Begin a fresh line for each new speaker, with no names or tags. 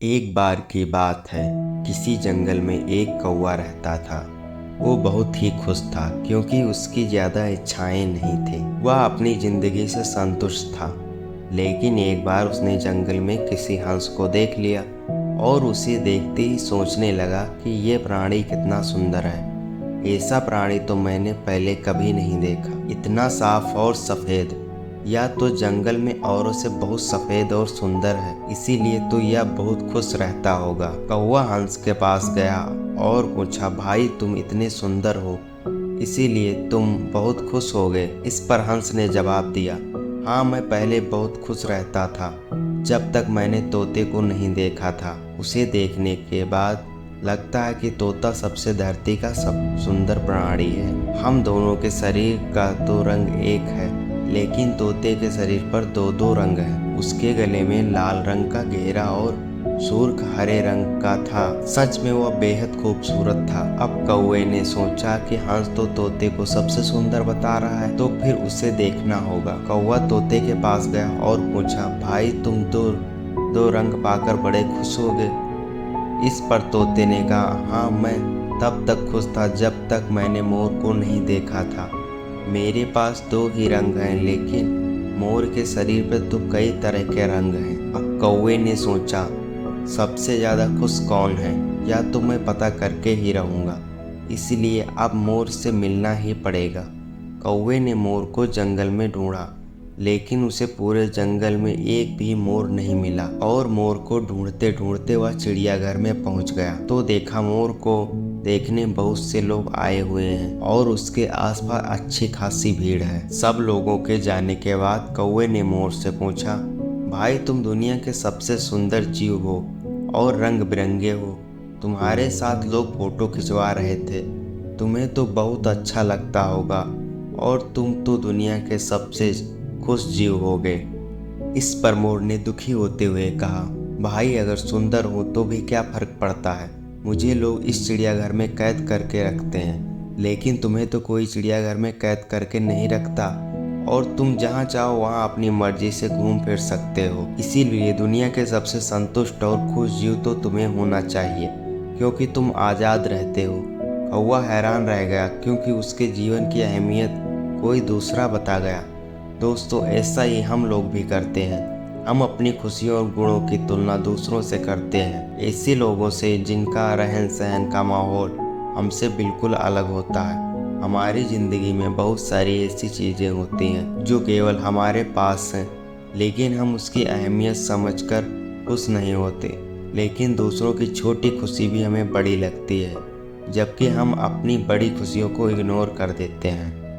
एक बार की बात है। किसी जंगल में एक कौवा रहता था। वो बहुत ही खुश था क्योंकि उसकी ज़्यादा इच्छाएं नहीं थी। वह अपनी ज़िंदगी से संतुष्ट था। लेकिन एक बार उसने जंगल में किसी हंस को देख लिया और उसे देखते ही सोचने लगा कि ये प्राणी कितना सुंदर है। ऐसा प्राणी तो मैंने पहले कभी नहीं देखा, इतना साफ और सफ़ेद। यह तो जंगल में औरों से बहुत सफ़ेद और सुंदर है, इसीलिए तो यह बहुत खुश रहता होगा। कौवा हंस के पास गया और पूछा, भाई तुम इतने सुंदर हो, इसीलिए तुम बहुत खुश हो गए। इस पर हंस ने जवाब दिया, हाँ मैं पहले बहुत खुश रहता था जब तक मैंने तोते को नहीं देखा था। उसे देखने के बाद लगता है कि तोता सबसे धरती का सब सुंदर प्राणी है। हम दोनों के शरीर का तो रंग एक है, लेकिन तोते के शरीर पर दो दो रंग हैं। उसके गले में लाल रंग का घेरा और सुर्ख हरे रंग का था। सच में वह बेहद खूबसूरत था। अब कौवे ने सोचा कि हंस तो तोते को सबसे सुंदर बता रहा है, तो फिर उसे देखना होगा। कौवा तोते के पास गया और पूछा, भाई तुम दो दो रंग पाकर बड़े खुश हो गए। इस पर तोते ने कहा, हाँ मैं तब तक खुश था जब तक मैंने मोर को नहीं देखा था। मेरे पास दो ही रंग हैं, लेकिन मोर के शरीर पर तो कई तरह के रंग हैं। अब कौवे ने सोचा, सबसे ज़्यादा खुश कौन है, या तो मैं पता करके ही रहूँगा। इसलिए अब मोर से मिलना ही पड़ेगा। कौवे ने मोर को जंगल में ढूंढा, लेकिन उसे पूरे जंगल में एक भी मोर नहीं मिला। और मोर को ढूंढते ढूंढते वह चिड़ियाघर में पहुंच गया तो देखा मोर को देखने बहुत से लोग आए हुए हैं और उसके आसपास अच्छी खासी भीड़ है। सब लोगों के जाने के बाद कौवे ने मोर से पूछा, भाई तुम दुनिया के सबसे सुंदर जीव हो और रंग बिरंगे हो। तुम्हारे साथ लोग फोटो खिंचवा रहे थे, तुम्हें तो बहुत अच्छा लगता होगा और तुम तो दुनिया के सबसे खुश जीव हो गए। इस पर मोर ने दुखी होते हुए कहा, भाई अगर सुंदर हो तो भी क्या फर्क पड़ता है। मुझे लोग इस चिड़ियाघर में कैद करके रखते हैं, लेकिन तुम्हें तो कोई चिड़ियाघर में कैद करके नहीं रखता और तुम जहाँ चाहो वहाँ अपनी मर्जी से घूम फिर सकते हो। इसीलिए दुनिया के सबसे संतुष्ट और खुश जीव तो तुम्हें होना चाहिए, क्योंकि तुम आज़ाद रहते हो। कौवा हैरान रह गया क्योंकि उसके जीवन की अहमियत कोई दूसरा बता गया। दोस्तों, ऐसा ही हम लोग भी करते हैं। हम अपनी खुशियों और गुणों की तुलना दूसरों से करते हैं, ऐसे लोगों से जिनका रहन सहन का माहौल हमसे बिल्कुल अलग होता है। हमारी ज़िंदगी में बहुत सारी ऐसी चीज़ें होती हैं जो केवल हमारे पास हैं, लेकिन हम उसकी अहमियत समझकर खुश नहीं होते। लेकिन दूसरों की छोटी खुशी भी हमें बड़ी लगती है, जबकि हम अपनी बड़ी खुशियों को इग्नोर कर देते हैं।